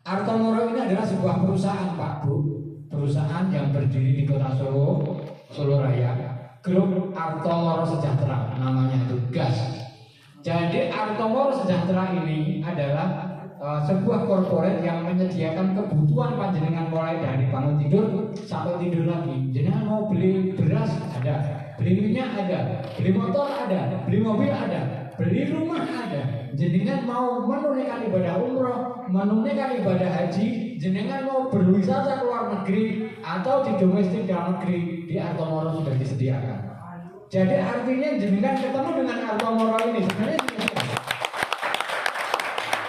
Artomoro ini adalah sebuah perusahaan, Pak Bu, perusahaan yang berdiri di kota Solo, Solo Raya. Grup Artomoro Sejahtera namanya itu, GAS. Jadi Artomoro Sejahtera ini adalah sebuah korporat yang menyediakan kebutuhan panjenengan mulai dari bangun tidur sampai tidur lagi. Jenengan mau beli beras ada, beli minyak ada, beli motor ada, beli mobil ada, beli rumah ada. Jenengan mau menunaikan ibadah umroh, menunaikan ibadah haji, jenengan mau berwisata ke luar negeri atau di domestik dalam negeri, di Artomoro sudah disediakan. Jadi artinya jenengan ketemu dengan Artomoro ini sebenarnya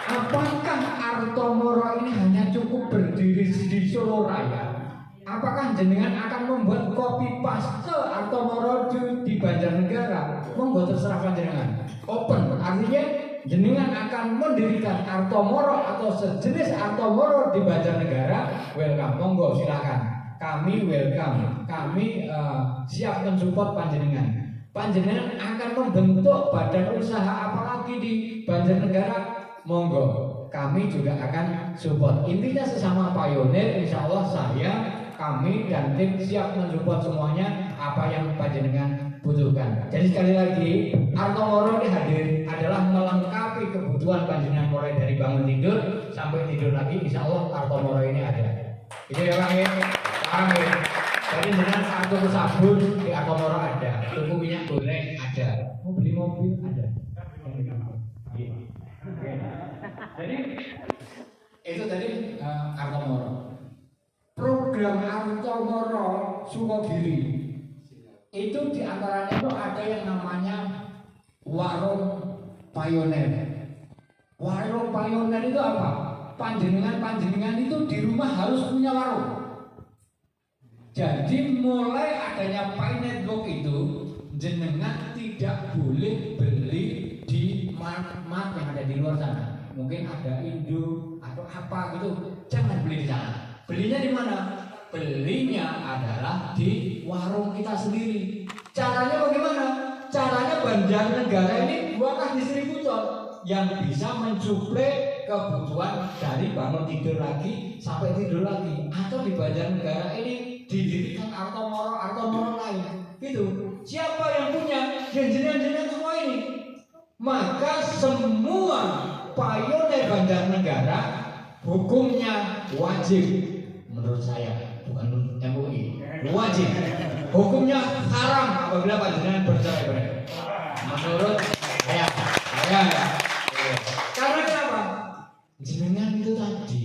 apakah Artomoro ini hanya cukup berdiri di Solo Raya? Apakah jenengan akan membuat copy paste Artomoro di Banjarnegara? Monggo terserah panjenengan. Open, artinya jenengan akan mendirikan Artomoro atau sejenis Artomoro di Banjarnegara. Welcome, monggo silakan. Kami welcome, kami siap mensupport panjenengan. Panjenengan akan membentuk badan usaha apalagi di Banjarnegara. Monggo, kami juga akan support. Intinya sesama pionir, insya Allah kami dan tim siap mensupport semuanya apa yang panjenengan butuhkan. Jadi sekali lagi, Artomoro ini hadir adalah melengkapi kebutuhan panjenengan mulai dari bangun tidur sampai tidur lagi. Insya Allah Artomoro ini ada. Itu ya Bang ya. Amin. Jadi dengan tuku sabun di Artomoro ada, tuku minyak goreng ada, mau beli mobil ada. Jadi itu tadi Artomoro. Program Artomoro Sukogiri itu diantaranya itu ada yang namanya warung pioner. Warung pioner itu apa? Panjenengan itu di rumah harus punya warung. Jadi mulai adanya Pi Network itu jenengan tidak boleh beli di mart yang ada di luar sana. Mungkin ada Indo atau apa gitu, jangan beli di sana. Belinya di mana? Belinya adalah di warung kita sendiri. Caranya bagaimana? Caranya Banjarnegara ini buatlah distributor yang bisa mensuplai kebutuhan dari bangun tidur lagi sampai tidur lagi. Atau di Banjarnegara ini didirikan Artomoro lain. Gitu. Siapa yang punya? Jenengan semua ini. Maka semua pioner Banjarnegara hukumnya wajib menurut saya, bukan menurut MUI, wajib. Hukumnya haram apabila panjenengan bercerai-berai. Menurut saya. Karena kenapa? Jenengan itu tadi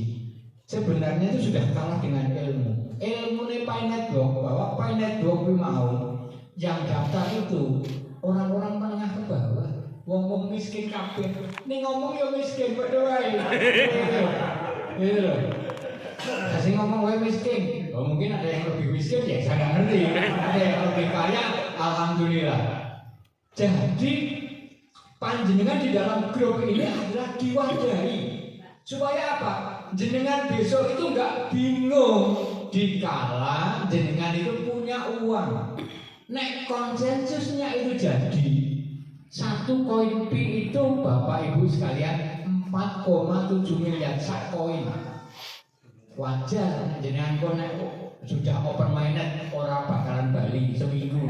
sebenarnya itu sudah kalah dengan ilmu. Ilmu Pi Network, bahwa Pi Network mau yang daftar itu orang-orang menengah ke bawah. Wong miskin kabeh. Ning ngomong ya miskin padha wae. Gitu loh. Kasih ngomong wae miskin. Oh, mungkin ada yang lebih miskin ya saya nggak ngerti. Ada yang lebih kaya, alhamdulillah. Jadi panjenengan di dalam grup ini adalah diwadahi. Supaya apa? Jenengan besok itu nggak bingung dikala jenengan itu punya uang. Nek konsensusnya itu jadi 1 koin Pi itu Bapak Ibu sekalian 4,7 miliar sak koin. Wajar jenengan konek sudah open minded orang bakalan Bali seminggu.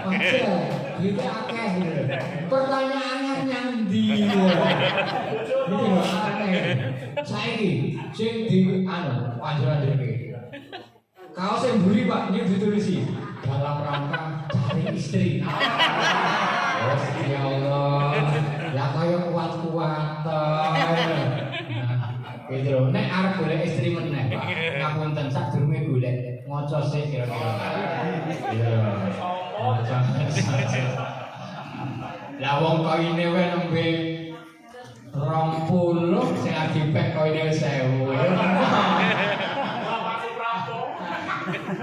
Wajar, gitu akeh gitu. Pertanyaannya nyandi. Gitu loh akeh. Saiki sing di anjuran dhewe. Kaos yang buri Pak, ini ditulisi dalam rangka cari istri. Ya Allah, lah kaya kuat-kuat. Gitu loh, nek arep golek istri meneh, Pak. Ngapunten sadurunge golek ngoco sik kira-kira. Iya. Lah wong koine wae nembe 20 sing dipek koine 1000.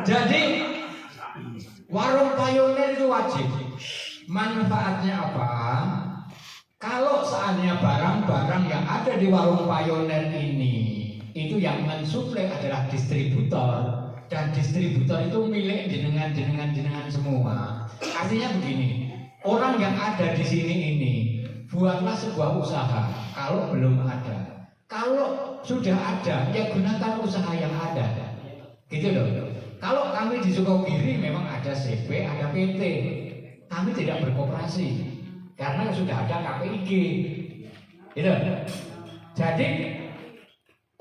Jadi warung pioner itu wajib. Manfaatnya apa? Kalau seandainya barang-barang yang ada di warung pioner ini itu yang mensuplai adalah distributor, dan distributor itu milik jenengan semua. Artinya begini, orang yang ada di sini ini buatlah sebuah usaha. Kalau belum ada, kalau sudah ada, ya gunakan usaha yang ada. Gitu loh. Kalau kami di Sukogiri memang ada CP, ada PT. Kami tidak berkoperasi karena sudah ada KPIG. Gitu. Jadi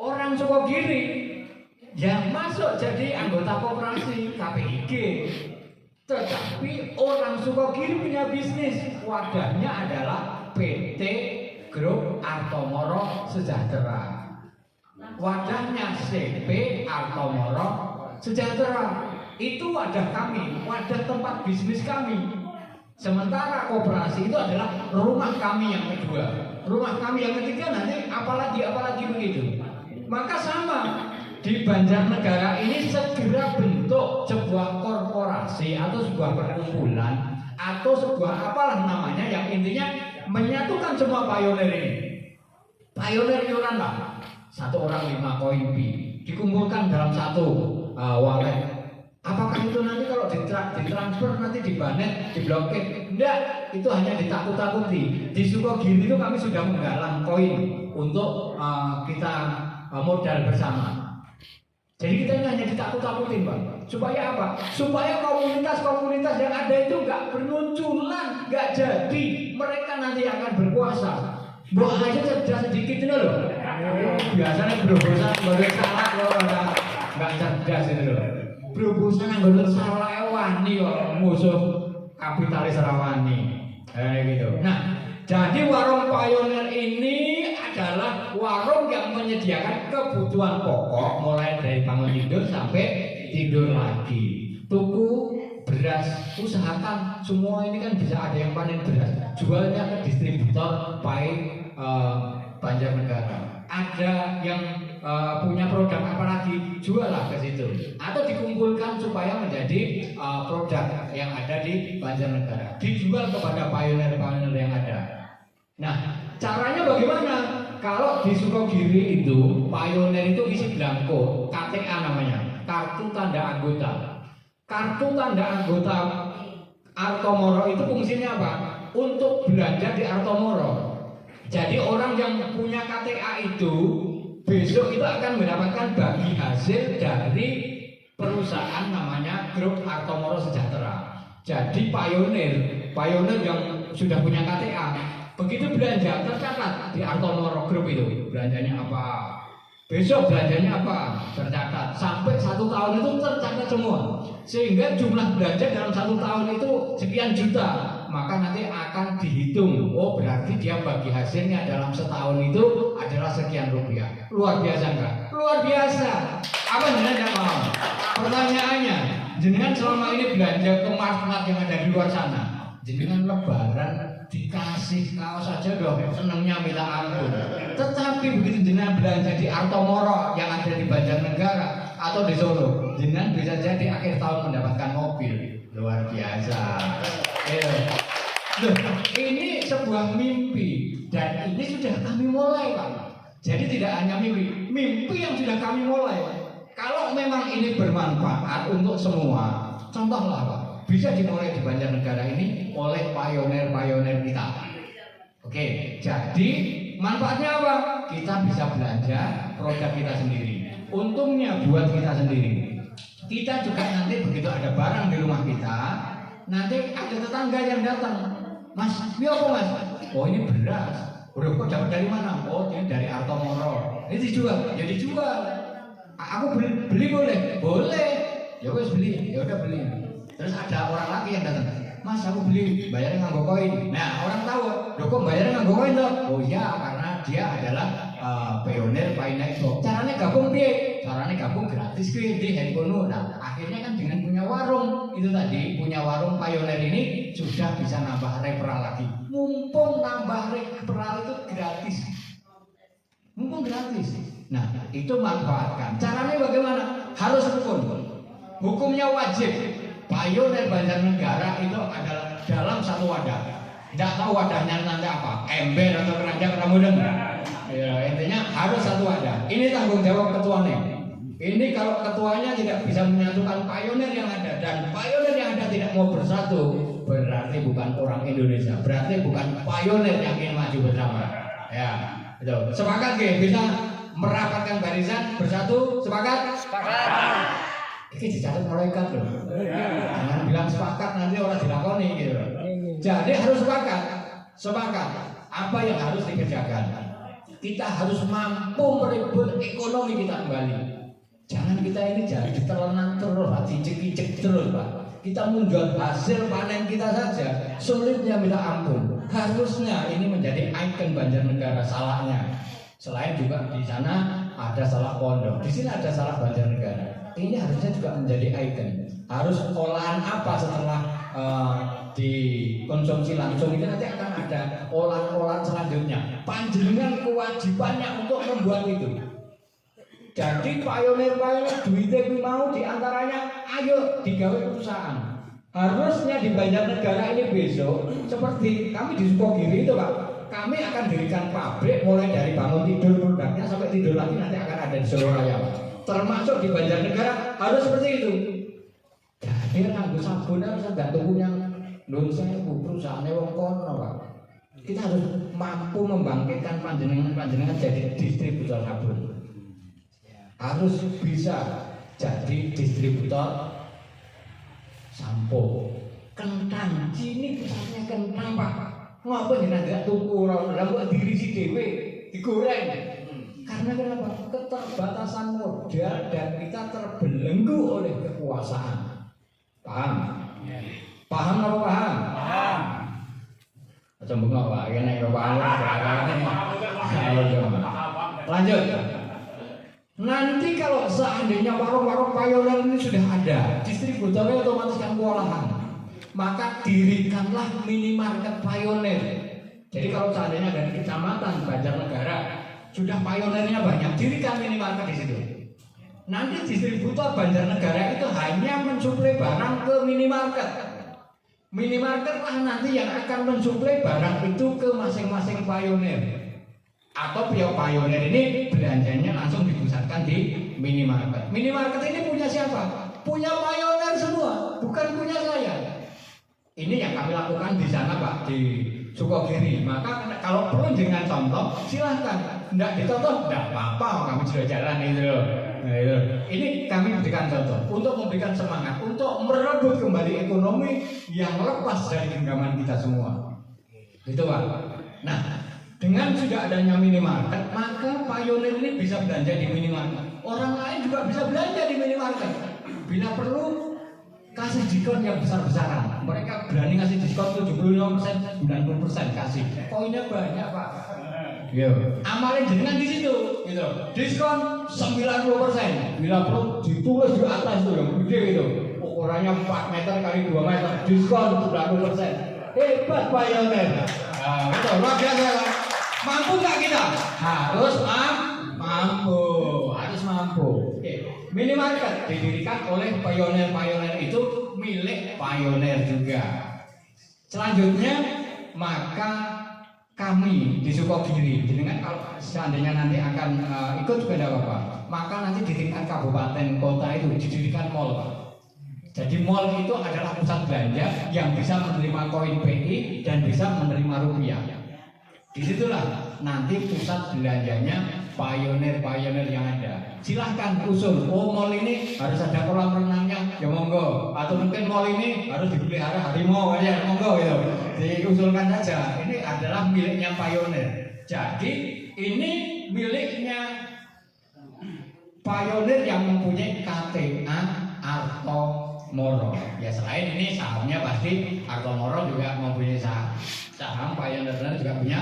orang Sukogiri yang masuk jadi anggota koperasi KPIG. Tetapi orang Sukogiri punya bisnis, wadahnya adalah PT Grup Artomoro Sejahtera. Wadahnya CP Artomoro Sejahtera. Itu wadah kami, wadah tempat bisnis kami. Sementara koperasi itu adalah rumah kami yang kedua. Rumah kami yang ketiga nanti apalagi begitu. Maka sama di Banjarnegara ini segera bentuk sebuah korporasi atau sebuah perkumpulan atau sebuah apalah namanya yang intinya menyatukan semua pioner ini. Pioner iuran lah. 1 orang 5 koin B dikumpulkan dalam satu wallet. Apakah itu nanti kalau ditransfer nanti dibanet, diblokir? Enggak, itu hanya ditakut-takuti. Di Sukogiri itu kami sudah menggalang koin untuk kita modal bersama. Jadi kita ini hanya ditakut-takutin, Pak. Supaya apa? Supaya komunitas-komunitas yang ada itu nggak bermunculan, nggak jadi. Mereka nanti akan berkuasa. Buat aja cerdas sedikit ini loh. Biasanya berobosan baru salah loh, nggak cerdas ini loh. Berobosan baru salah wani kok musuh kapitalis rawani. Gitu. Nah, jadi warung pioner ini adalah warung yang menyediakan kebutuhan pokok mulai dari bangun tidur sampai tidur lagi. Tuku beras, usahakan semua ini kan bisa ada yang panen beras, jualnya ke distributor baik Banjarnegara. Ada yang punya produk apa lagi, juallah ke situ atau dikumpulkan supaya menjadi produk yang ada di Banjarnegara, dijual kepada pioner-pioner yang ada. Nah, caranya bagaimana? Kalau di Sukogiri itu, pioner itu isi belangko, KTA namanya, kartu tanda anggota. Kartu tanda anggota Artomoro itu fungsinya apa? Untuk belanja di Artomoro. Jadi orang yang punya KTA itu besok itu akan mendapatkan bagi hasil dari perusahaan namanya Grup Artomoro Sejahtera. Jadi pioner yang sudah punya KTA begitu belanja tercatat di Artomoro Group itu belanjanya apa, besok belanjanya apa, tercatat sampai 1 tahun itu tercatat semua, sehingga jumlah belanja dalam 1 tahun itu sekian juta, maka nanti akan dihitung. Oh berarti dia bagi hasilnya dalam setahun itu adalah sekian rupiah. Luar biasa enggak? Luar biasa. Apa jenengan tidak paham? Pertanyaannya, jenengan selama ini belanja ke mart-mart yang ada di luar sana, jenengan lebaran dikasih kaos saja dong, senangnya minta ampun. Tetapi begitu jenengan belanja di Artomoro yang ada di Banjarnegara atau di Solo, jenengan bisa jadi akhir tahun mendapatkan mobil. Luar biasa. Loh, ini sebuah mimpi dan ini sudah kami mulai, Pak. Jadi tidak hanya mimpi yang sudah kami mulai. Kalau memang ini bermanfaat untuk semua, contohlah Pak, bisa dimulai di Banjarnegara ini oleh pioner-pioner kita. Oke, jadi manfaatnya apa? Kita bisa belanja produk kita sendiri. Untungnya buat kita sendiri. Kita juga nanti begitu ada barang di rumah kita, nanti ada tetangga yang datang. Mas, ini apa mas? Oh ini beras. Udah kok dapat dari mana? Oh ini dari Artomoro. Ini dijual? Ya dijual. Aku beli boleh? Boleh. Ya wes beli. Ya udah beli. Terus ada orang lagi yang datang. Mas aku beli, bayarnya nganggo koin. Nah orang tahu, loh kok bayarnya nganggo koin toh? Oh iya karena dia adalah pioner pioner itu. Caranya gabung piye? Caranya gabung gratis kuwi di handphone. Nah akhirnya kan dengan punya warung itu tadi, punya warung pioner ini sudah bisa nambah referral lagi. Mumpung nambah referral itu gratis. Mumpung gratis. Nah itu manfaatkan. Caranya bagaimana? Harus rukun. Hukumnya wajib. Pioner Banjarnegara itu adalah dalam satu wadah. Tidak tahu wadahnya nanti apa, ember atau keranjang rambut enggak. Ya, intinya harus satu wadah. Ini tanggung jawab ketuanya. Ini kalau ketuanya tidak bisa menyatukan pioner yang ada dan pioner yang ada tidak mau bersatu, berarti bukan orang Indonesia. Berarti bukan pioner yang ingin maju bersama. Ya, itu. Sepakat nggih? Bisa merapatkan barisan, bersatu, sepakat? Sepakat. Ini dicatat malaikat loh. Jangan bilang sepakat nanti orang dilakoni gitu. Jadi harus sepakat. Sepakat. Apa yang harus dikerjakan? Kita harus mampu merebut ekonomi kita kembali. Jangan kita ini jadi terlenang terus, dicek-cek terus, Pak. Kita menjual hasil panen kita saja, sulitnya minta ampun. Harusnya ini menjadi ikon Banjarnegara, salahnya. Selain juga di sana ada salah pondok, di sini ada salah Banjarnegara. Ini harusnya juga menjadi ikon. Harus olahan apa setelah dikonsumsi langsung itu nanti akan ada olahan-olahan selanjutnya. Panjenengan kewajibannya untuk membuat itu. Jadi pionir-pionir duitnya mau diantaranya ayo digawe perusahaan. Harusnya di Banjarnegara ini besok seperti kami di Sukogiri itu Pak, kami akan dirikan pabrik mulai dari bangun tidur produknya sampai tidur lagi nanti akan ada di Solo Raya Pak. Termasuk di Banjarnegara harus seperti itu. Jadi nganggo sabun harus ada tukunya Nun Sewu perusahaannya wong kono Pak. Kita harus mampu membangkitkan panjenengan jadi distributor sabun. Harus bisa jadi distributor sampo. Kentang, sini pusatnya kentang Pak. Ngapa jenengan gak tuku rambut diri si dewe digoreng? Karena kenapa? Keterbatasan modal dan kita terbelenggu oleh kekuasaan. Paham? Paham apa paham? Paham. Macam bengok Pak, ini naik paham. Lanjut. Nanti kalau seandainya warung-warung pionir ini sudah ada, distributornya otomatis kan kewalahan. Maka dirikanlah minimarket pionir. Jadi kalau seandainya dari kecamatan Banjarnegara sudah pionirnya banyak, dirikan minimarket di situ. Nanti distributor Banjarnegara itu hanya mensuplai barang ke minimarket. Minimarket lah nanti yang akan mensuplai barang itu ke masing-masing pionir. Atau pionir ini belanjanya langsung dipusatkan di minimarket. Minimarket ini punya siapa? Punya pionir semua, bukan punya saya. Ini yang kami lakukan di sana Pak, di Sukogiri. Maka kalau perlu dengan contoh, silahkan. Tidak dicontoh, tidak apa-apa, kami sudah jalan itu loh. Nah, itu. Ini kami berikan contoh untuk memberikan semangat, untuk merebut kembali ekonomi yang lepas dari genggaman kita semua. Itu Pak. Nah, dengan sudah adanya minimarket, maka pionir ini bisa belanja di minimarket. Orang lain juga bisa belanja di minimarket. Bila perlu, kasih diskon yang besar-besaran. Mereka berani kasih diskon 75%, 90% kasih. Poinnya banyak Pak. Yo, amalin jenengan di situ, gitu. Diskon 90%. Bila perlu ditulis di atas tuh yang gede gitu. Ukurannya 4 meter kali 2 meter. Diskon 90%. Hebat pionir. Nah, betul, luar biasa Pak. Mampu nggak kita? Harus mampu. Oke. Minimarket didirikan oleh pionir-pionir itu milik pionir juga. Selanjutnya maka kami di Sukogiri, dengan kalau seandainya nanti akan ikut sepeda Bapak, maka nanti di tingkat kabupaten kota itu didirikan mall Pak. Jadi mall itu adalah pusat belanja yang bisa menerima koin PI dan bisa menerima rupiah. Disitulah nanti pusat belanjanya pionir-pionir yang ada. Silahkan usul, oh mall ini harus ada kolam renangnya, ya monggo. Atau mungkin mall ini harus dipelihara harimau, ya monggo gitu. Diusulkan saja. Ini adalah miliknya pionir. Jadi ini miliknya pionir yang mempunyai KTA Arto Moro. Ya selain ini sahamnya pasti Arto Moro juga mempunyai saham pionir juga punya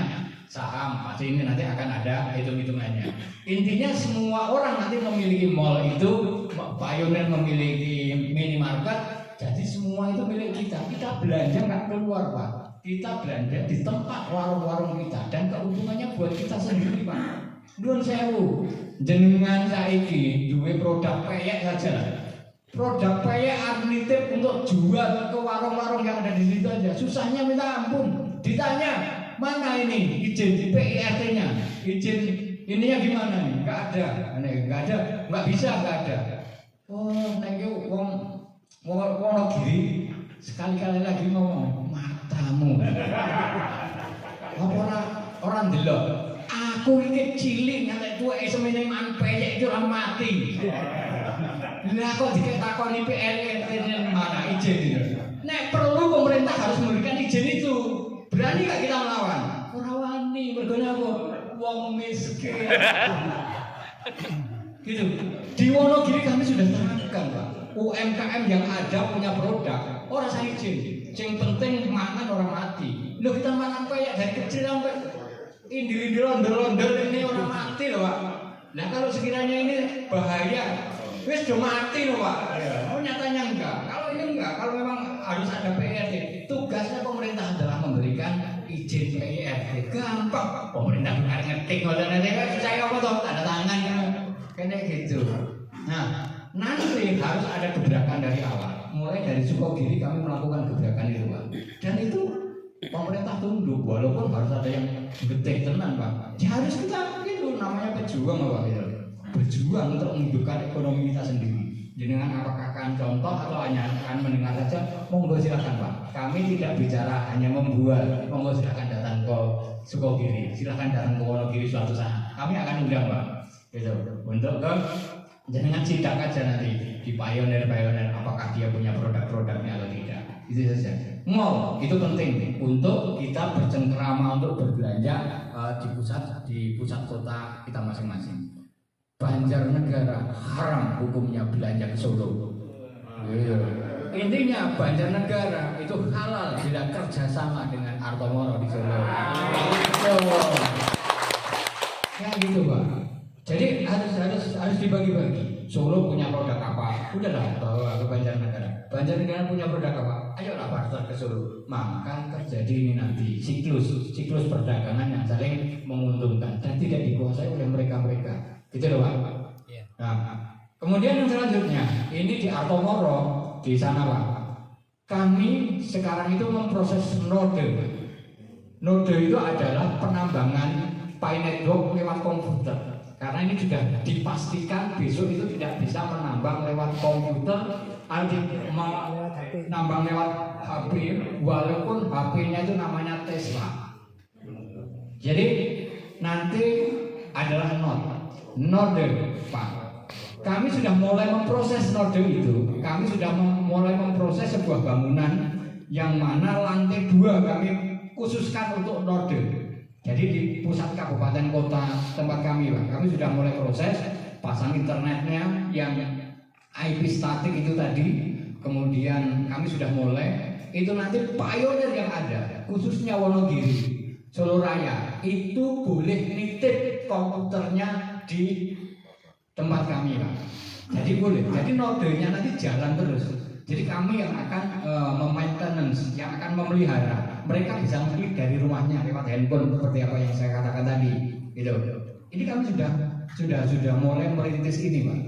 saham. Pasti ini nanti akan ada hitung-hitungannya. Intinya semua orang nanti memiliki mall itu, pionir memiliki minimarket. Jadi semua itu milik kita. Kita belanja nggak keluar Pak. Kita belanja di tempat warung-warung kita dan keuntungannya buat kita sendiri Pak. Nun sewu, jenengan saiki duwe produk peyek saja. Produk peyek alternatif untuk jual ke warung-warung yang ada di situ aja. Susahnya minta ampun. Ditanya, mana ini izin PIRT-nya? Izin ininya gimana nih? Enggak ada. Enggak ada. Enggak bisa, enggak ada. Oh, nek yo wong Giri sekali-kali lagi ngomong matamu. Apa orang delok? Aku ini cilik ngantek tuwek semene orang mati. Lah kok diktakoni PLN mana izin itu? Nek perlu pemerintah harus memberikan izin itu. Berani gak kita melawan? Ora wani, mergo apa? Wong miskin. Gitu. Di Wonogiri kami sudah terangkan, Pak. UMKM yang ada punya produk, orang saya izin. Yang penting makan orang mati. Loh kita makan kayak dari kecil sampai indiri ondel-ondel ini orang mati loh, Pak. Nah kalau sekiranya ini bahaya, wis do mati loh, Pak. Oh nyatanya enggak. Kalau ini enggak, kalau memang harus ada PRT, tugasnya pemerintah adalah memberikan izin PRT. Gampang. Pemerintah bukan ngetik ngoten aja, saya apa toh tanda tangan kayak gitu. Nah, nanti harus ada gebrakan dari awal. Mulai dari Sukogiri kami melakukan gebrakan itu, Pak. Dan itu pemerintah tunduk, walaupun harus ada yang gede tenan, Pak. Ya harus kita itu namanya pejuang, Pak. Berjuang untuk menghidupkan ekonomi kita sendiri. Dengan apakah akan contoh atau hanya akan mendengar saja? Monggo silakan, Pak. Kami tidak bicara hanya membuat. Monggo silakan datang ke Sukogiri, silakan datang ke Wonogiri suatu saat. Kami akan undang, Pak. Gitu. Untuk ke jangan sidak aja nanti di pioner apakah dia punya produk-produknya atau tidak. Itu saja. Mall itu penting untuk kita bercengkerama untuk berbelanja di pusat kota kita masing-masing. Banjarnegara haram hukumnya belanja ke Solo. Intinya Banjarnegara itu halal bila kerjasama dengan Artomoro di Solo. Ya gitu, Pak. Jadi harus dibagi-bagi. Solo punya produk apa? Udahlah bawa ke Banjarnegara. Banjarnegara punya produk apa? Ayolah barter ke Solo. Maka terjadi ini nanti siklus perdagangan yang saling menguntungkan dan tidak dikuasai oleh mereka. Gitu loh, Pak. Nah, kemudian yang selanjutnya ini di Artomoro di sana, Pak. Kami sekarang itu memproses node. Node itu adalah penambangan Pi network lewat komputer. Karena ini sudah dipastikan besok itu tidak bisa menambang lewat komputer, menambang lewat HP, walaupun HP-nya itu namanya Tesla. Jadi nanti adalah node, Pak. Kami sudah mulai memproses node itu. Kami sudah mulai memproses sebuah bangunan yang mana lantai 2 kami khususkan untuk node. Jadi di pusat kabupaten kota tempat kami, Pak, kami sudah mulai proses pasang internetnya yang IP statik itu tadi. Kemudian kami sudah mulai itu nanti pioner yang ada, khususnya Wonogiri, Solo Raya itu boleh nitip komputernya di tempat kami, Pak. Jadi boleh. Jadi nodenya nanti jalan terus. Jadi kami yang akan memaintenance, yang akan memelihara. Mereka bisa mengklik dari rumahnya lewat handphone seperti apa yang saya katakan tadi, gitu. Ini kami sudah mulai merintis ini, Pak.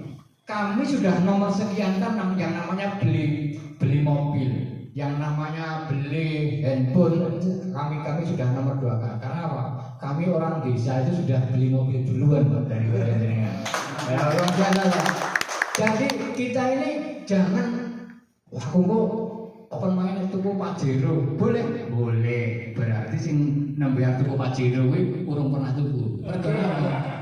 Kami sudah nomor sekian kan yang namanya beli mobil, yang namanya beli handphone. Kami sudah nomor 2 kan. Karena apa? Kami orang desa itu sudah beli mobil duluan, Pak, dari jenengan. Ya, orang biasa, Pak. Jadi kita ini jangan aku kok open main tuku Pajero. Boleh. Berarti sing nambah tuku Pajero kuwi urung pernah tuku. Mergo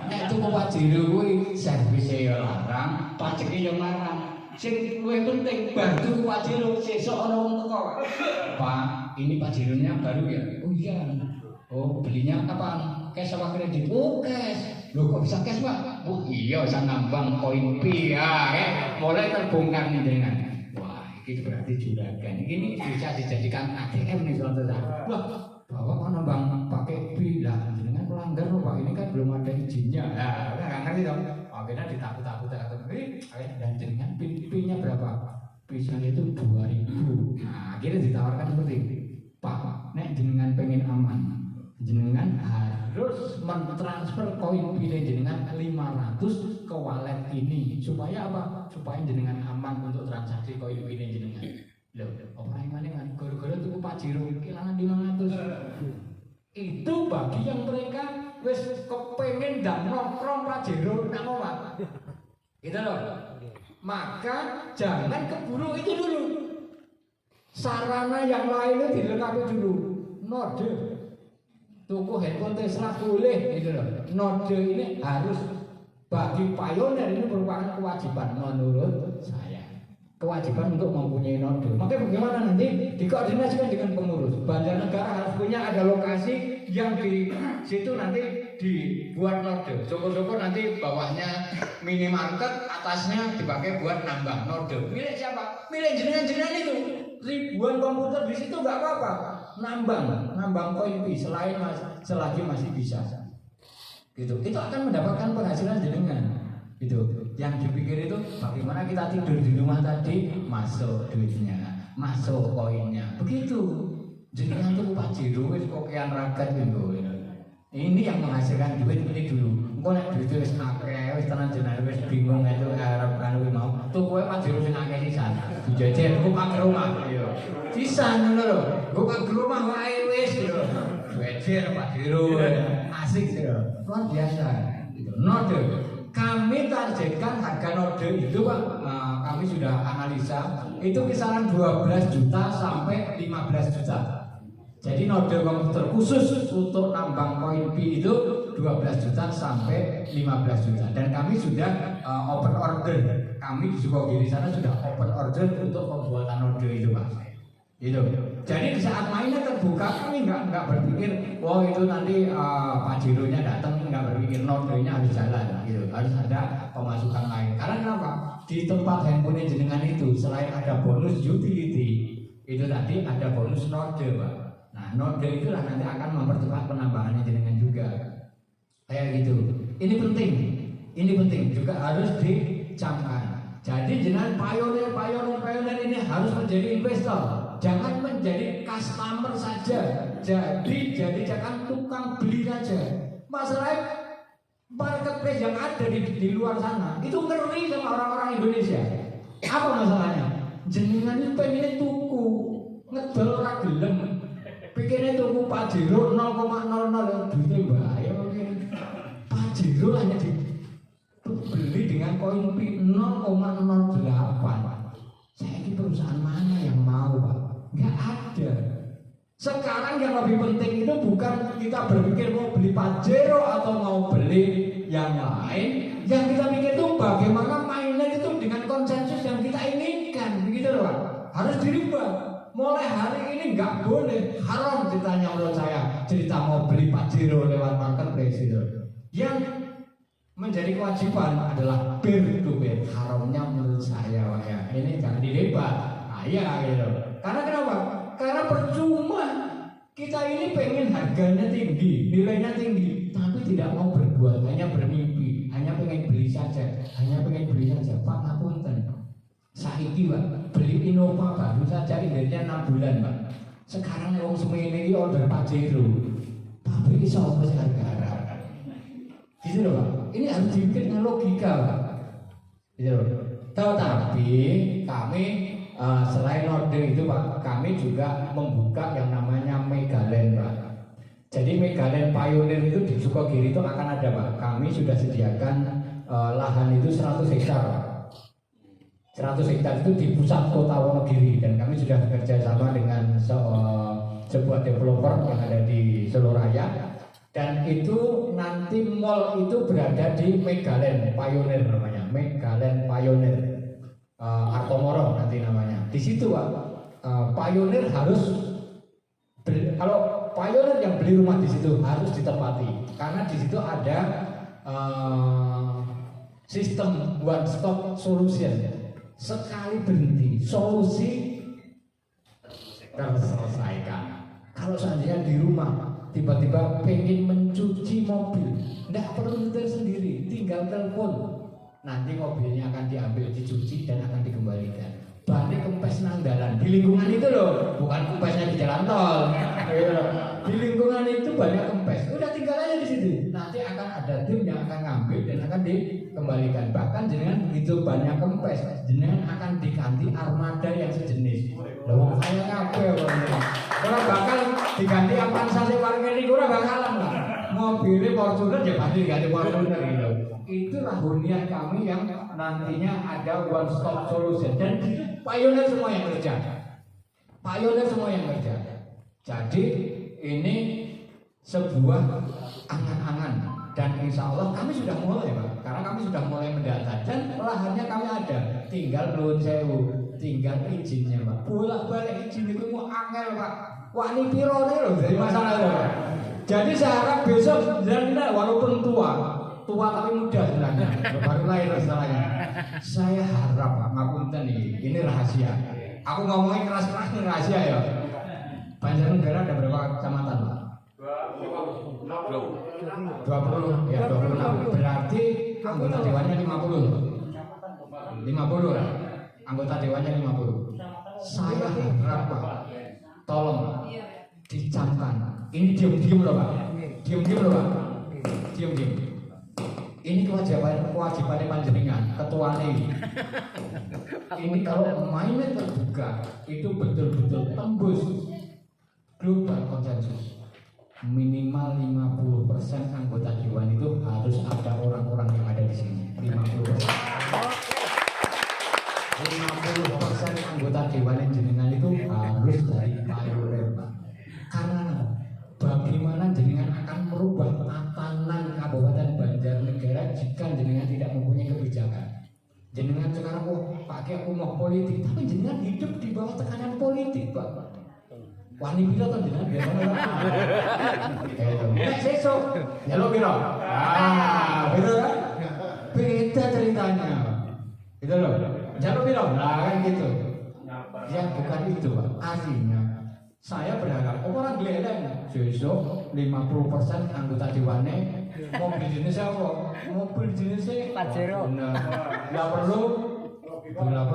nek tuku Pajero kuwi servise ya larang, pajeke ya larang. Sing luwih penting bar tuku Pajero sesuk ana wong teko. Pak, ini Pajeronya baru ya? Oh iya. Oh, belinya kapan? Cash apa kredit? Oh, cash. Loh kok bisa cash, Pak? Oh iya, bisa nambang koin Pi ya. Mulai terbongkar nih dengan. Ini berarti juragan. Ini bisa dijadikan ATM nih saudara. Wah, bapak kok nambang pakai Pi lah, jangan melanggar loh, Pak. Ini kan belum ada izinnya. Nah, nggak ngerti dong. Akhirnya ditakut-takut dan jenengan Pi-nya berapa? Pi-nya itu 2.000. Nah, akhirnya ditawarkan seperti ini. Pak, nek jenengan pengen aman, jenengan harus mentransfer koin Pi jenengan 500 ke wallet ini. Supaya apa? Supaya jenengan aman untuk transaksi koin Pi jenengan. Loh, orang yang mana gara-gara tuku Pajero kehilangan 500. Itu bagi yang mereka wis kepengen dan nongkrong Pajero nang omah. Gitu loh. Maka jangan keburu itu dulu. Sarana yang lain itu dilengkapi dulu. Node. Tuku handphone Tesla boleh gitu loh. Node ini harus bagi pioner ini merupakan kewajiban menurut saya. Kewajiban untuk mempunyai node. Maka bagaimana nanti dikoordinasikan dengan pengurus. Banjarnegara harus punya ada lokasi yang di situ nanti dibuat node. Syukur-syukur nanti bawahnya minimarket, atasnya dipakai buat nambang node. Milik siapa? Milik jenengan-jenengan itu. Ribuan komputer di situ nggak apa-apa. Nambang koin Pi selagi masih bisa. Gitu. Itu akan mendapatkan penghasilan jenengan. Gitu. Yang dipikir itu bagaimana kita tidur di rumah tadi masuk duitnya, masuk koinnya. Begitu. Jenengan tuh Pajero wis kokean ragat gitu. Ini yang menghasilkan duit ini dulu. Engko nek duit wis akeh, wis tenan jenengan wis bingung itu arep kan kuwi mau. Tuku Pajero sing akeh sisan. Dijajar engko pak rumah. Iya. Sisan ngono lho. Engko pak rumah wae wis lho. Dijajar Pajero. Asik sih lho. Luar biasa. Gitu. Node. Kami targetkan harga node itu Pak, kami sudah analisa itu kisaran 12 juta sampai 15 juta. Jadi node komputer khusus untuk nambang koin Pi itu 12 juta sampai 15 juta. Dan kami sudah open order. Kami di Sukogiri sana sudah open order untuk pembuatan node itu Pak. Gitu. Jadi di saat mainnya terbuka kami nggak berpikir, wah itu nanti Pajeronya datang, nggak berpikir nodenya harus jalan, gitu. Harus ada pemasukan lain. Karena kenapa? Di tempat handphone jenengan itu selain ada bonus utility, itu tadi ada bonus node, Pak. Nah node itulah nanti akan mempercepat penambahannya jenengan juga. Kayak gitu. Ini penting juga harus dicamkan. Jadi jenengan pioner ini harus menjadi investor. Jangan menjadi customer saja. Jadi jangan tukang beli saja. Masalahnya marketplace yang ada di luar sana itu ngeri sama orang-orang Indonesia. Apa masalahnya? Jenengan itu pengen tuku, ngedol ora gelem. Pikirnya tuku Pajero 0,00 duitnya bahaya mungkin. Pajero hanya dibeli dengan koin Pi 0,08. Saya ini perusahaan mana yang mau Pak? Nggak ada. Sekarang yang lebih penting itu bukan kita berpikir mau beli Pajero atau mau beli yang lain. Yang kita pikir itu bagaimana mainnya itu dengan konsensus yang kita inginkan, begitu loh Pak. Harus dirubah. Mulai hari ini nggak boleh, haram ditanya menurut saya cerita mau beli Pajero lewat marketplace itu. Yang menjadi kewajiban adalah peer to peer. Haramnya menurut saya Pak ya. Ini jangan didebat. Ya gitu. Karena kenapa? Karena percuma kita ini pengen harganya tinggi, nilainya tinggi, tapi tidak mau berbuat, hanya bermimpi, hanya pengen beli saja. Pak ngapunten. Saiki Pak, beli Innova baru saja indahnya 6 bulan Pak. Sekarang wong semene iki order Pajero. Pabrik iso apa sing harga. Gitu loh Pak. Ini harus dipikirkan logika Pak. Gitu loh. Tetapi kami selain node itu Pak, kami juga membuka yang namanya Megaland Pak. Jadi Megaland Pioneer itu di Sukogiri itu akan ada Pak. Kami sudah sediakan lahan itu 100 hektar Pak. 100 hektar itu di pusat kota Wonogiri. Dan kami sudah bekerja sama dengan sebuah developer yang ada di Soloraya. Dan itu nanti mall itu berada di Megaland Pioneer namanya. Megaland Pioneer. Artomoro nanti namanya. Di situ Pak, pioneer harus kalau pioneer yang beli rumah di situ harus ditempati karena di situ ada sistem one stop solution. Sekali berhenti, solusi terselesaikan. Kalau seandainya di rumah tiba-tiba pengen mencuci mobil, tidak perlu nyetir sendiri, tinggal telepon. Nanti mobilnya akan diambil, dicuci dan akan dikembalikan. Bannya kempes nang dalan di lingkungan itu loh, bukan kempesnya di jalan tol. Di lingkungan itu banyak kempes. Udah tinggal aja di situ. Nanti akan ada tim yang akan ngambil dan akan dikembalikan. Bahkan jenengan begitu banyak kempes, jenengan akan diganti armada yang sejenis. Loh, saya kabeh orang bakal diganti Avanza sing parkir niku ora bakalan lah. Mobilnya Fortuner ya pasti diganti Fortuner gitu. Itulah hunian kami yang nantinya ada one stop solution dan pioneer semua yang kerja. Jadi ini sebuah angan-angan dan insya Allah kami sudah mulai Pak. Karena kami sudah sudah mulai mendata dan lahannya kami ada. Tinggal nuwun sewu, tinggal izinnya Pak. Bolak-balik izin itu mau angel Pak. Wani piro nih loh jadi masalah loh Pak. Jadi saya harap besok jenengan walaupun tua tapi muda sebenarnya, baru lahir setelahnya. Saya harap Pak ngapunten ini rahasia. Aku ngomongin keras-keras ini rahasia ya. Banjarnegara ada berapa kecamatan Pak? 20 ya 26. Berarti anggota dewannya 50 lah. Anggota dewannya 50. Saya harap Pak, tolong dicamkan. Ini diam-diam loh Pak. Diam-diam loh Pak. Diam-diam. Ini kewajiban panjenengan, ketuanya ini. Ini kalau mainnya terbuka, itu betul-betul tembus global konsensus. Minimal 50% anggota dewan itu harus ada orang-orang yang ada di sini. 50%. 50% anggota dewan jenengan itu harus dari payudara Pak. Karena bagaimana jenengan akan merubah tatanan Kabupaten Banjarnegara jika jenengan tidak mempunyai kebijakan. Jenengan sekarang pakai umum politik, tapi jenengan hidup di bawah tekanan politik Pak. Wani piro to jenengan biasane Pak. Nek sesuk nyeluk piro? Beda kan? Beda ceritanya. Gitu loh. Nyeluk piro? Lah kan gitu. Ya bukan itu Pak. Artinya saya berharap orang geleng sesuk 50% anggota dewannya mobil jenis apa? Mobil jenisnya Pajero. Bener. Enggak perlu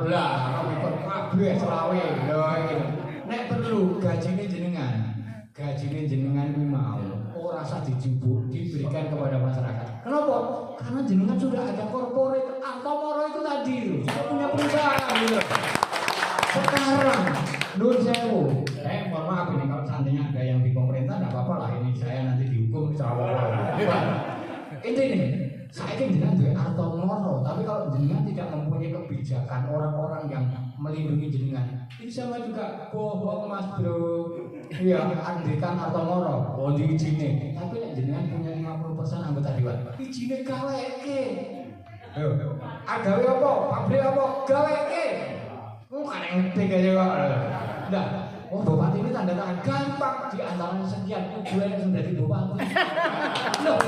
lah, ikut kabeh selawe lho iki. Nek perlu gajine jenengan kuwi mau ora usah dijupuk, diberikan kepada masyarakat. Kenapa? Karena jenengan sudah ada korporat Altomoro itu tadi, sudah punya perusahaan gitu. Sekarang nur sewu. Mohon maaf ini kalau seandainya ada yang di pemerintah enggak apa-apa lah, ini saya nanti dihukum secara ini nih, saya kan jenengan duwe Altomoro, tapi kalau jenengan tidak mempunyai kebijakan orang-orang yang melindungi jenengan, ini sama juga bohong Mas Bro. Iya, andikan Altomoro, diizine. Tapi nek jenengan punya 50% anggota dewan, izine gaweke. Agawe apa? Pabrik apa? Gaweke. Kan ngerti kaya kok. Nah, bupati ini tanda tangan gampang di antara sekian gue yang sudah di bupati. Loh,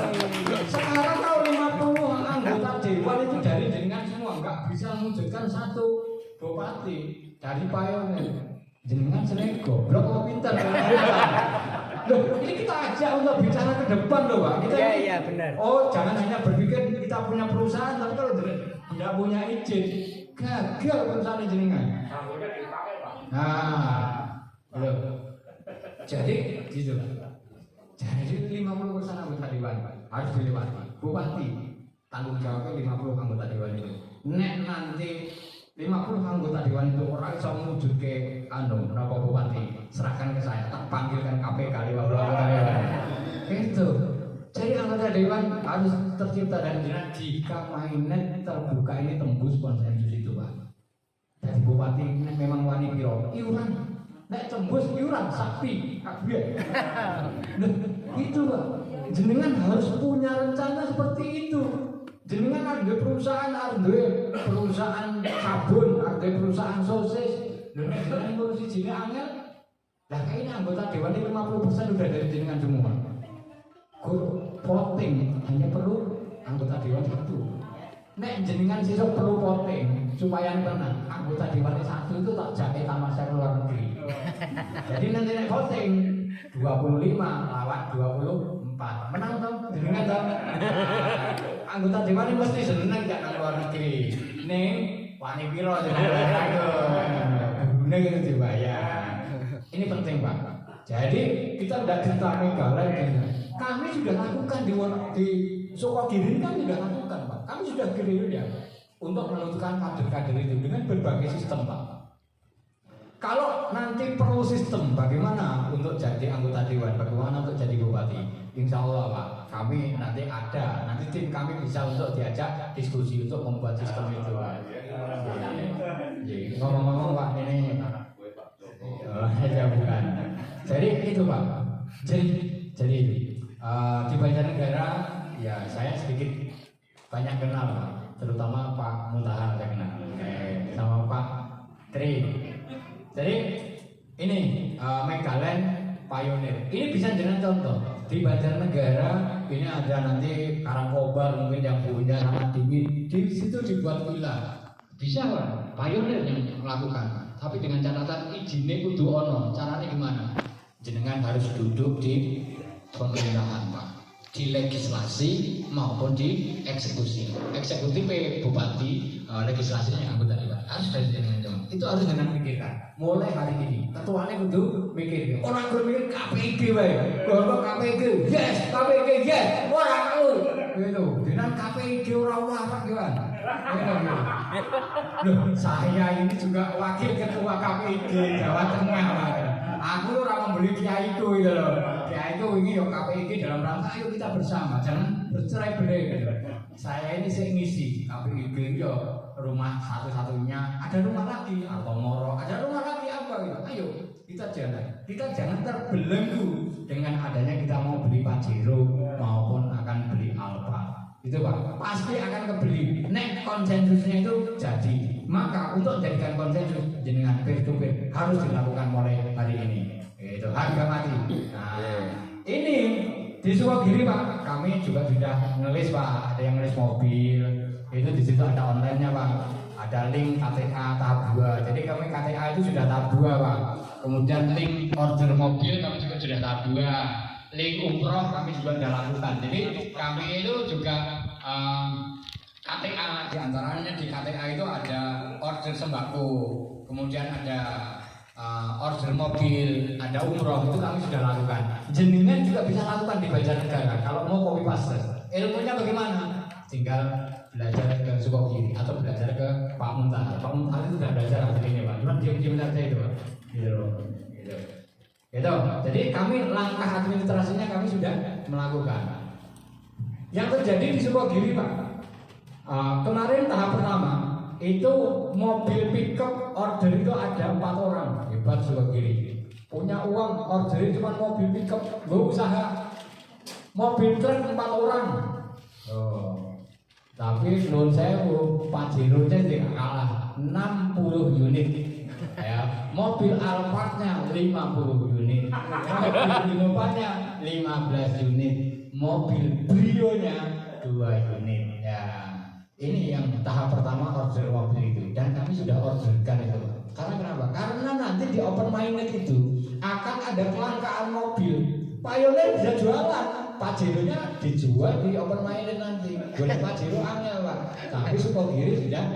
sekarang kalau 50 anggota dewan itu dari jenengan semua nggak bisa mewujudkan satu bupati dari payungnya. Jenengan sering goblok atau pintar? Loh, ini kita ajak untuk bicara ke depan loh Pak. Kita iya benar. Oh, jangan hanya berpikir kita punya perusahaan, tapi kalau tidak punya izin, gagal perusahaan jenengan. Nah, loh. Jadi gitu. Jadi 50% anggota dewan harus dilewati. Bupati tanggung jawabnya 50 anggota dewan itu. Nek nanti 50 anggota dewan itu orang bisa mewujud ke kenapa bupati serahkan ke saya, tak panggilkan KPK 50 anggota dewan. Itu. Jadi anggota dewan harus tercipta dan jika mainnet terbuka ini tembus konsensus itu Pak. Jadi bupati memang wani piro iuran, nek tembus iuran sapi kabeh. Itu Pak. Jenengan harus punya rencana seperti itu. Jenengan ada perusahaan sabun, ada perusahaan sosis. Jenengan ngurusi jenenge angel. Lah kayaknya anggota dewan ini 50% udah dari jenengan semua. Voting hanya perlu anggota dewan satu. Nek jenengan sesuk perlu voting supaya tenang. Anggota dewan satu itu tak jaket tamasya ke luar negeri. Jadi nanti nek voting 25 lawan 24 menang toh jenengan toh. Anggota dewan ini mesti seneng gak nang luar negeri. Ning wani piro jenengan. Ning itu dibayar. Ini penting Pak. Jadi kita tidak ditame galak. Kami sudah lakukan di Sukogiri kan sudah lakukan Pak. Kami sudah gerilya untuk menentukan kader-kader itu dengan berbagai sistem Pak. Kalau nanti perlu sistem bagaimana untuk jadi anggota dewan, bagaimana untuk jadi bupati, insya Allah Pak, kami nanti ada, nanti tim kami bisa untuk diajak diskusi untuk membuat sistem itu Pak. Ngomong-ngomong Pak ini, ya bukan. Jadi itu Pak. Jadi di Banjarnegara ya saya sedikit banyak kenal Pak, terutama Pak Muntaha saya kenal, sama Pak Tri. Jadi ini Megaland Pioneer. Ini bisa jadi contoh di Banjarnegara. Ini ada nanti Karangkobar mungkin yang punya sangat dingin. Di situ dibuat villa. Bisa Pak, Pioneer yang melakukan. Tapi dengan catatan izinnya kudu ono. Caranya gimana? Jenengan harus duduk di pemerintahan Pak, di legislasi maupun di eksekusi. Eksekutif bupati, legislasinya anggota Pak. Harus dari jenengan. Itu harus dengan pikirkan. Mulai hari ini, ketuanya kudu mikir. Orang berpikir KPIG wae. Kalau KPIG, yes, KPIG yes. Orang tahu. Gitu. Dengan KPIG orang warak gimana? Loh, saya ini juga wakil ketua KPIG Jawa Tengah Pak. Aku orang membeli kiai itu gitu loh. Kiai itu ini yo KPIG dalam rangka ayo kita bersama, jangan bercerai-berai gitu. Saya ini saya ngisi KPIG yo rumah satu-satunya, ada rumah lagi Artomoro, ada rumah lagi apa gitu. Ayo kita jangan terbelenggu dengan adanya kita mau beli Pajero maupun akan beli Alfa. Itu Pak, pasti akan kebeli. Nek konsensusnya itu jadi, maka untuk jadikan konsensus dengan peer to peer harus dilakukan mulai hari ini. Itu harga mati. Nah, ini di Sukogiri Pak, kami juga sudah ngelis Pak, ada yang ngelis mobil. Itu di situ ada online-nya Pak, ada link KTA tahap 2. Jadi kami KTA itu sudah tahap 2 Pak. Kemudian link order mobil kami juga sudah tahap 2. Link umroh kami juga sudah lakukan. Jadi kami itu juga KTA, diantaranya di KTA itu ada order sembako, kemudian ada order mobil, ada umroh, itu kami sudah lakukan. Jenengan juga bisa lakukan di Banjarnegara kalau mau copy paste. Ilmunya bagaimana? Tinggal belajar ke Sukogiri atau belajar ke Pak Muntaha. Pak Muntaha itu sudah belajar aslinya Pak, cuma diam-diam saja itu Pak. Gitu. Gitu. Jadi kami langkah administrasinya kami sudah melakukan. Yang terjadi di Sukogiri Pak, kemarin tahap pertama itu mobil pickup order itu ada 4 orang. Hebat Sukogiri, punya uang order cuma mobil pickup, gak usaha. Mobil truk 4 orang. Tapi menurut saya Pajero tidak kalah, 60 unit. Ya, mobil Alphardnya 50 unit, mobil Innova-nya 15 unit, mobil Brio-nya 2 unit. Ya, ini yang tahap pertama order mobil itu, dan kami sudah orderkan itu. Karena kenapa? Karena nanti di open minded itu akan ada kelangkaan mobil. Pioneer bisa jualan, Pajero-nya dijual di open minded nanti. Boleh Pajero angel Pak, tapi Sukogiri sudah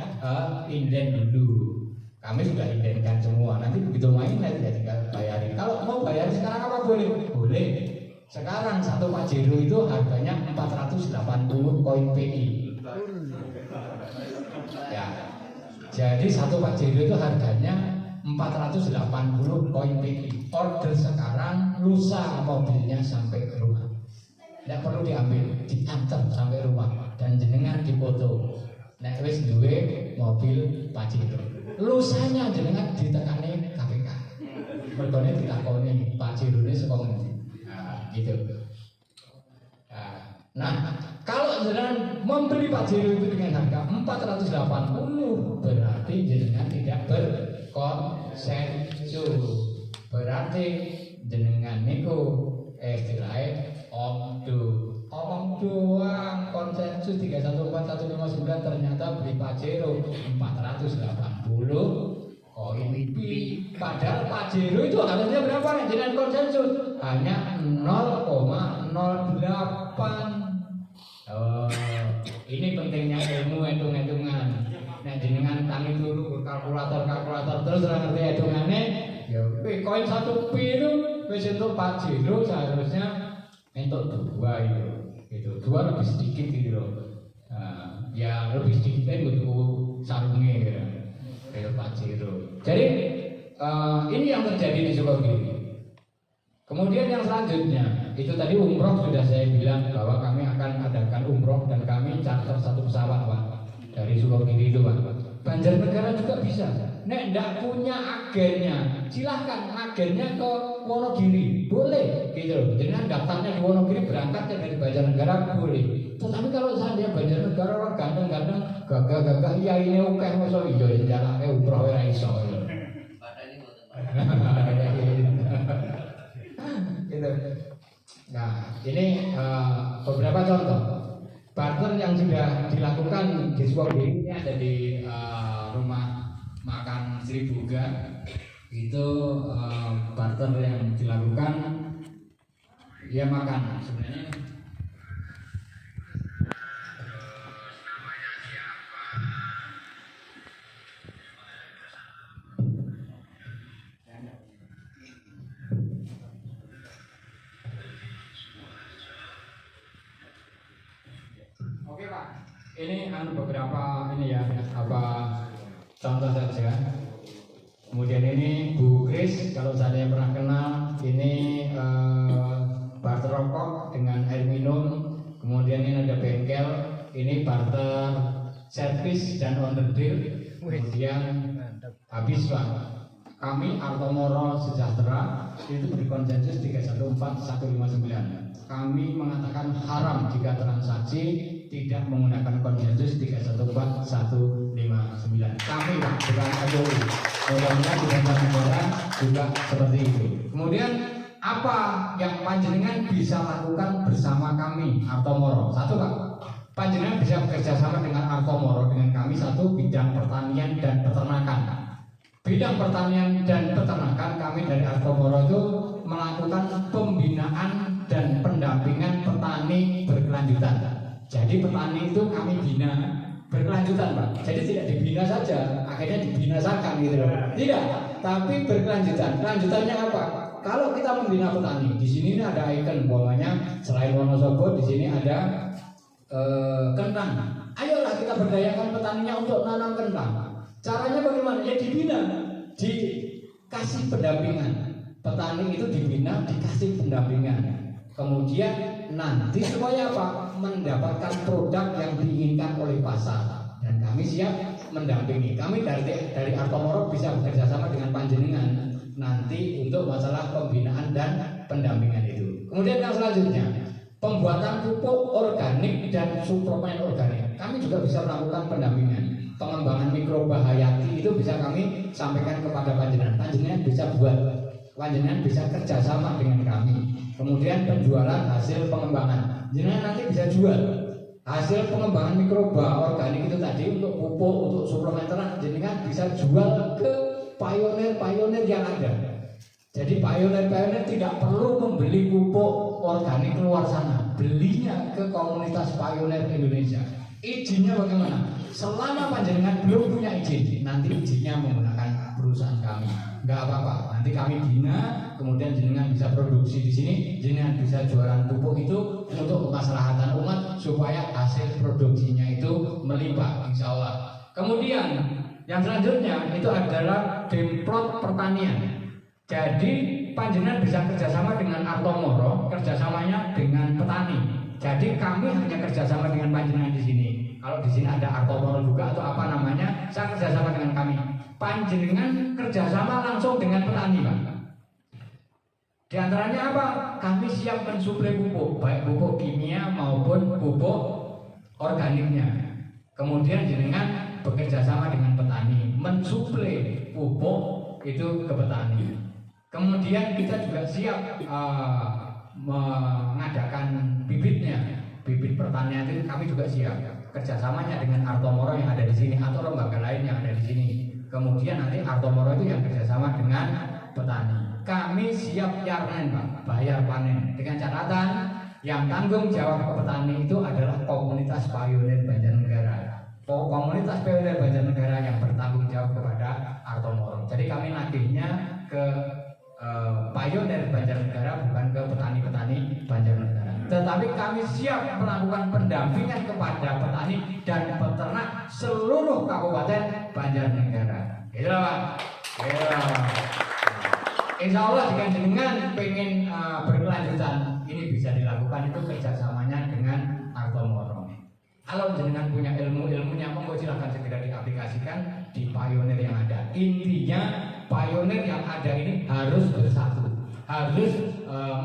inden dulu. Kami sudah indenkan semua. Nanti begitu main nanti ya tinggal bayarin. Kalau mau bayar sekarang apa boleh? Boleh. Sekarang satu Pajero itu harganya 480 koin PI. Ya. Jadi satu Pajero itu harganya 480 koin PI. Order sekarang, lusa mobilnya sampai ke rumah. Tidak perlu diambil, diantar sampai rumah dan jenengan dipoto. Nek wis duwe mobil Pajero, lusanya jenengan ditekani KPK. Mergone ditakoni Pajerone saka ngendi. Nah, gitu. Nah, kalau jenengan membeli Pajero itu dengan harga 480, berarti jenengan tidak berkonsensus. Berarti jenengan niku istilahnya omong doang. Konsensus 314159 ternyata beli Pajero 480 koin pipi. Padahal Pajero itu harusnya berapa nih dengan konsensus? Hanya 0,08. Ini pentingnya ilmu hitung-hitungan. Nah jenengan tangi dulu kalkulator terus ngerti hitungannya. Ya koin 1 pi itu wis entuk Pajero seharusnya entuk 2 itu. Itu 2 lebih sedikit gitu loh. Ya lebih sedikit itu sarungnya gitu. Kayak Pajero. Jadi ini yang terjadi di Sukogiri. Kemudian yang selanjutnya itu tadi umroh sudah saya bilang bahwa kami akan adakan umroh dan kami charter 1 pesawat Pak dari Sukogiri itu Pak. Banjarnegara juga bisa. Nek ndak punya agennya, silahkan agennya ke Wonogiri, boleh gitu loh. Jangan daftarnya di Wonogiri, berangkatnya dari Banjarnegara boleh. Tetapi kalau seandainya Banjarnegara orang ganteng-ganteng, gagah-gagah iya ini ukeh iso iya jalanke umroh ora iso. Gitu. Nah, ini beberapa contoh barter yang sudah dilakukan di sebuah ini ada di rumah makan Sri Buga. Itu barter yang dilakukan dia makan sebenarnya. Oke Pak, ini beberapa ini ya apa contoh saja. Kemudian ini Bu Kris, kalau saya pernah kenal, ini barter rokok dengan air minum. Kemudian ini ada bengkel, ini barter servis dan onderdil. Kemudian habis Pak, kami Artomoro Sejahtera itu berkonsensus 314.159. Kami mengatakan haram jika transaksi tidak menggunakan konsensus 314.159. Kami Pak, bukan MUI. Mudah-mudahan di negara juga seperti itu. Kemudian apa yang panjenengan bisa lakukan bersama kami Artomoro? Satu Pak, panjenengan bisa bekerja sama dengan Artomoro dengan kami satu bidang pertanian dan peternakan. Bidang pertanian dan peternakan kami dari Artomoro itu melakukan pembinaan dan pendampingan petani berkelanjutan. Jadi petani itu kami bina berkelanjutan Pak. Jadi tidak dibina saja, akhirnya dibinasakan gitu loh. Tidak, tapi berkelanjutan. Kelanjutannya apa? Kalau kita membina petani, di sini ada ikon umpamanya selain Wonosobo, di sini ada kentang. Ayolah kita berdayakan petaninya untuk nanam kentang. Caranya bagaimana? Ya dibina, dikasih pendampingan. Petani itu dibina, dikasih pendampingan. Kemudian nanti supaya apa? Mendapatkan produk yang diinginkan oleh pasar. Dan kami siap mendampingi. Kami dari Artomoro bisa bekerja sama dengan panjenengan nanti untuk masalah pembinaan dan pendampingan itu. Kemudian yang selanjutnya, pembuatan pupuk organik dan suplemen organik. Kami juga bisa melakukan pendampingan. Pengembangan mikrobahayati itu bisa kami sampaikan kepada panjenengan. Panjenengan bisa buat, panjenengan bisa kerjasama dengan kami. Kemudian penjualan hasil pengembangan, jenengan nanti bisa jual hasil pengembangan mikroba organik itu tadi untuk pupuk, untuk suplemen ternak, jenengan bisa jual ke pionir-pionir yang ada. Jadi pionir-pionir tidak perlu membeli pupuk organik keluar sana, belinya ke komunitas pionir Indonesia. Izinnya bagaimana? Selama panjenengan belum punya izin, nanti izinnya menggunakan perusahaan kami. Enggak apa-apa, nanti kami bina, kemudian jenengan bisa produksi di sini, jenengan bisa jualan pupuk itu untuk kemaslahatan umat supaya hasil produksinya itu melimpah, insya Allah. Kemudian yang selanjutnya itu adalah demplot pertanian. Jadi panjenengan bisa kerjasama dengan Artomoro, kerjasamanya dengan petani. Jadi kami hanya kerjasama dengan panjenengan di sini. Kalau di sini ada Artomoro juga atau apa namanya, saya kerjasama dengan kami. Panjenengan kerjasama langsung dengan petani Pak. Di antaranya apa? Kami siap mensuplai pupuk, baik pupuk kimia maupun pupuk organiknya. Kemudian jenengan bekerja sama dengan petani, mensuplai pupuk itu ke petani. Kemudian kita juga siap mengadakan bibitnya, bibit pertanian itu kami juga siap. Kerjasamanya dengan Artomoro yang ada di sini atau lembaga lain yang ada di sini. Kemudian nanti Artomoro itu yang kerjasama dengan petani. Kami siap yarnen Pak, bayar panen. Dengan catatan yang tanggung jawab ke petani itu adalah komunitas pionir Banjarnegara. Komunitas pionir Banjarnegara yang bertanggung jawab kepada Artomoro. Jadi kami nagihnya ke pionir Banjarnegara, bukan ke petani-petani Banjarnegara. Tetapi kami siap melakukan pendampingan kepada petani dan peternak seluruh kabupaten Banjarnegara. Itulah Pak. Ya. Insya Allah jika jenengan pengen berkelanjutan, ini bisa dilakukan itu kerjasamanya dengan Artomoro. Kalau jenengan punya ilmunya, monggo silahkan segera diaplikasikan di pionir yang ada. Intinya pionir yang ada ini harus bersatu, harus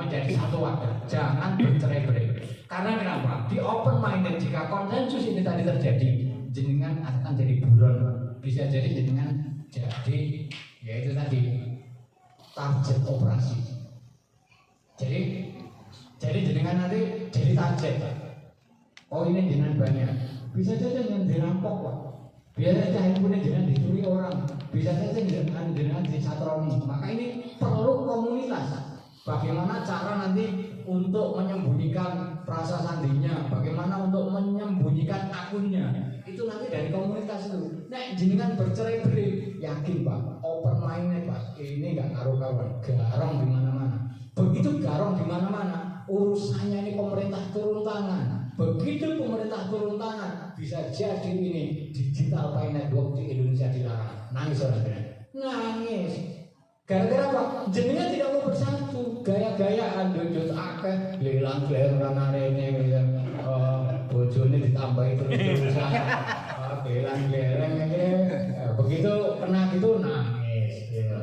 menjadi satu wadah, jangan bercerai-berai. Karena kenapa? Di open minded jika konsensus ini tadi terjadi, jenengan akan jadi buron, bisa jadi jenengan jadi yaitu tadi target operasi. Jadi jenengan nanti jadi target. Oh ini jenengan banyak, bisa saja yang dirampok Pak. Biasa saja handphone jenengan dicuri orang, bisa saja jenengan disatroni. Maka ini perlu komunitas. Bagaimana cara nanti untuk menyembunyikan frasa sandinya, bagaimana untuk menyembunyikan akunnya, itu nanti dari komunitas itu. Nek jenengan bercerai-berai, yakin Pak, open minded Pak, ini nggak karu-karuan, garong di mana-mana. Begitu garong di mana-mana, urusannya ini pemerintah turun tangan. Begitu pemerintah turun tangan, bisa jadi ini digital pay network di Indonesia dilarang. Nangis orang nangis. Gara-gara apa? Jenengan tidak mau bersatu, gaya-gayaan dojot akeh, lelang-lelang ranarene bojone ditambahi terus-terusan. Lelang-lelang ini begitu kena gitu nangis gitu.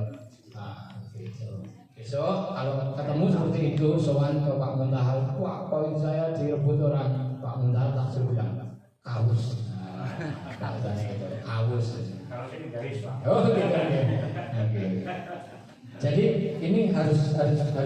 Gitu. Besok kalau ketemu seperti itu sowan ke Pak Muntahal, wah poin saya direbut orang. Pak Muntahal tak suruh bilang kaus. Katanya gitu, kaus. Kalau ini garis Pak. Oh gitu. Jadi ini harus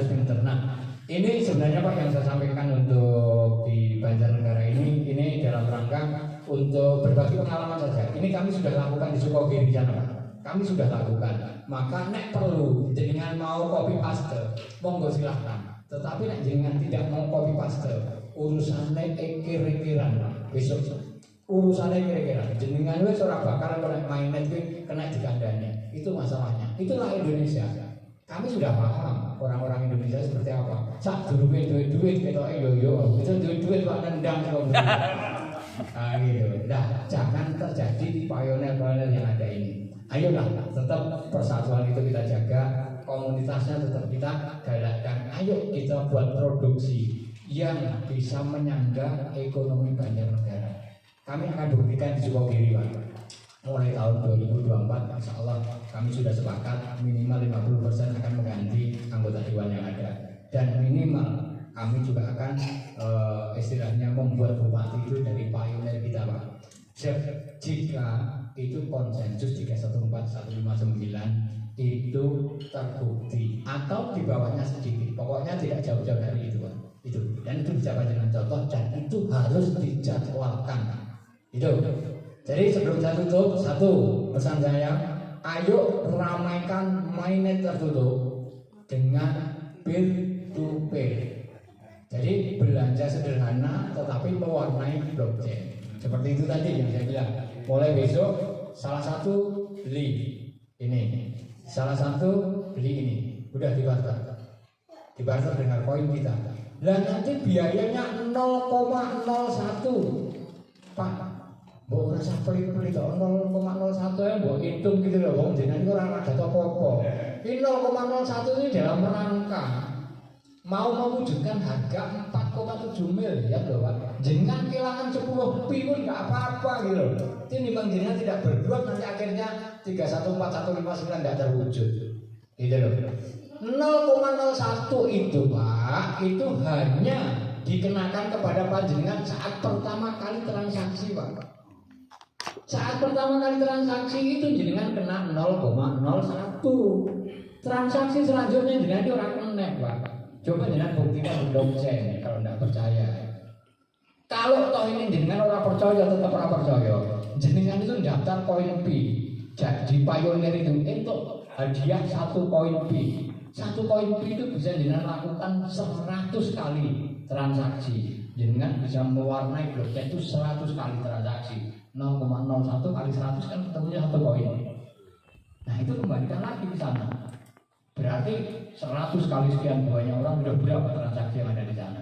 pinter. Nah, ini sebenarnya Pak yang saya sampaikan untuk di Banjarnegara ini dalam rangka untuk berbagi pengalaman saja. Ini kami sudah lakukan di Sukogiri sana Pak. Kami sudah lakukan. Maka nek perlu jenengan mau copy paste, monggo silahkan. Tetapi nek jenengan tidak mau copy paste, urusannya kira-kiran besok. Urusannya kira-kira jenengan wis ora bakal mainnet kena dikandani. Itu masalahnya. Itulah Indonesia. Kami sudah paham orang-orang Indonesia seperti apa. Sak durunge duit ketoke yo itu duit Pak nendang kok. Ah gitu. Nah, jangan terjadi di pioner-pioner yang ada ini. Ayolah, tetap persatuan itu kita jaga, komunitasnya tetap kita galakkan. Ayo kita buat produksi yang bisa menyangga ekonomi Banjarnegara. Kami akan buktikan di Sukogiri Pak. Mulai tahun 2024 insya Allah kami sudah sepakat minimal 50% akan mengganti anggota dewan yang ada, dan minimal kami juga akan istilahnya membuat bupati itu dari pioner kita Pak. Jika itu konsensus 314 159 itu terbukti atau di bawahnya sedikit, pokoknya tidak jauh-jauh dari itu Pak. Itu dan itu bisa dengan contoh dan itu harus dijadwalkan. Itu. Jadi sebelum saya tutup, satu pesan saya, ayo ramaikan mainnet tertutup dengan peer to peer. Jadi belanja sederhana tetapi mewarnai blockchain. Seperti itu tadi yang saya bilang. Mulai besok salah satu beli ini, salah satu beli ini, udah dibarter dengan koin kita. Dan nanti biayanya 0,01 Pak. Mbok rasa pelit-pelit 0,01 ya mbok hitung gitu loh, wong jenengan iku ora ada apa-apa. Ini 0,01 ini dalam rangka mau mewujudkan harga 4,7 miliar loh Pak. Jenengan kehilangan 10 pi pun enggak apa-apa gitu loh. Ini memang jenengan tidak berbuat nanti akhirnya 314159 enggak terwujud. Gitu loh. 0,01 itu Pak, itu hanya dikenakan kepada panjenengan saat pertama kali transaksi Pak. Saat pertama kali transaksi itu jenengan kena 0,01. Transaksi selanjutnya jenengan itu orang kena Pak. Coba jenengan buktikan di blockchain kalau tidak percaya. Kalau toh ini jenengan orang percaya tetap orang percaya. Jenengan itu daftar koin Pi. Jadi pioneer itu hadiah 1 koin Pi. 1 koin Pi itu bisa jenengan lakukan 100 kali transaksi. Jenengan bisa mewarnai blockchain itu 100 kali transaksi. 0,01 kali 100 kan ketemunya 1 koin. Nah itu kembalikan lagi ke sana. Berarti 100 kali sekian banyak orang sudah berapa transaksi yang ada di sana.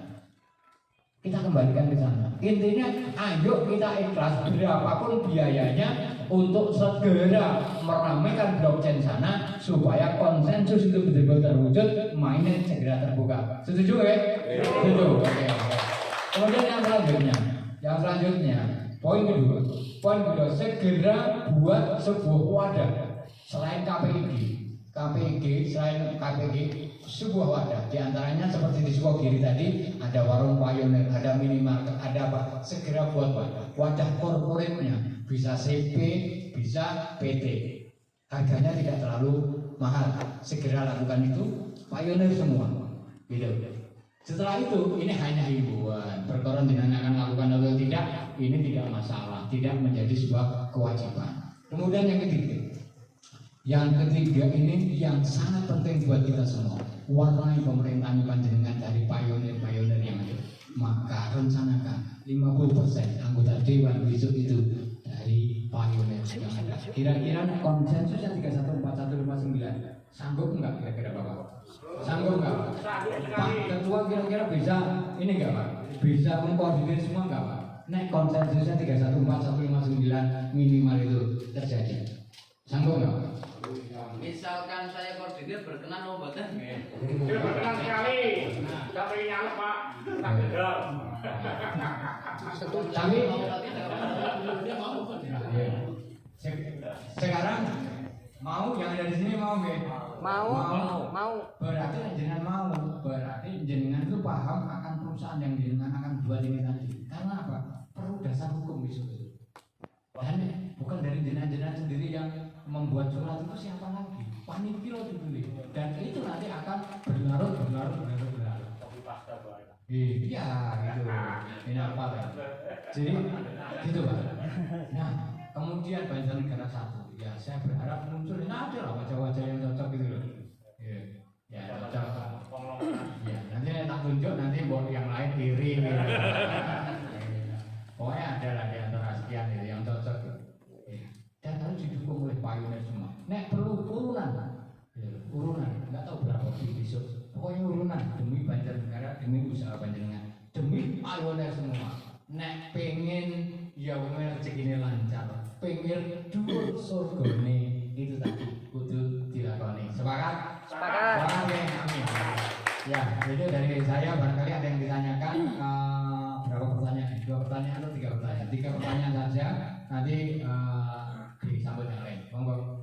Kita kembalikan ke sana. Intinya ayo kita ikhlas berapapun biayanya untuk segera meramaikan blockchain sana supaya konsensus itu betul-betul terwujud, mainnya segera terbuka. Setuju ya? Setuju. Oke. Kemudian yang selanjutnya poin kedua segera buat sebuah wadah selain KPID KPG, selain KPG sebuah wadah, diantaranya seperti di Sukogiri tadi ada warung pioner, ada minimarket, ada apa? Segera buat wadah korporatnya, bisa CP, bisa PT, harganya tidak terlalu mahal, segera lakukan itu, pioner semua, gitu. Setelah itu ini hanya himbauan, perkara dengan akan lakukan atau tidak, ini tidak masalah, tidak menjadi sebuah kewajiban. Kemudian yang ketiga ini yang sangat penting buat kita semua, warnai pemerintahan panjenengan dari pioner-pioner yang ada. Maka rencanakan 50% anggota dewan besok itu dari pioner yang ada. Kira-kira konsensusnya 314159 sanggup enggak kira-kira Bapak? Sanggup enggak? Pak Ketua kira-kira bisa ini enggak Pak? Bisa mengkoordinir semua enggak Pak? Nek konsensusnya 314159 minimal itu terjadi. Sanggup enggak? Misalkan saya koordinir berkenan mau mboten? Berkenan sekali. Tapi nyalep Pak. Tak gedor. Tapi sekarang mau yang ada di sini mau nggak? Mau. Berarti jenengan mau. Berarti jenengan itu paham akan perusahaan yang jenengan akan buat ini tadi. Karena apa? Perlu dasar hukum besok. Dan bukan dari jenengan sendiri yang membuat surat itu, siapa lagi? Panitia dulu. Dan itu nanti akan berlarut. Iya, gitu. Ini apa ya? Jadi, gitu Pak. Nah, kemudian Banjarnegara 1. Ya, saya berharap muncul ini ada lah wajah-wajah yang cocok gitu loh. Ya, cocok. Ya, nanti tak tunjuk nanti buat yang lain iri. Pokoknya ada lah di antara sekian itu yang cocok. Dan harus didukung oleh pioner semua. Nek perlu urunan, nggak tahu berapa besok. Pokoknya urunan demi Banjarnegara, demi usaha Banjarnegara, demi pioner semua. Nek pengen ya rezeki lancar, pengen dhuwur surgane itu tadi kudu dilakoni. Sepakat? Sepakat. Amin. Ya, itu dari saya. Barangkali ada yang ditanyakan. Berapa pertanyaan? 2 pertanyaan atau 3 pertanyaan? 3 pertanyaan saja. Nanti disambut yang lain. Monggo.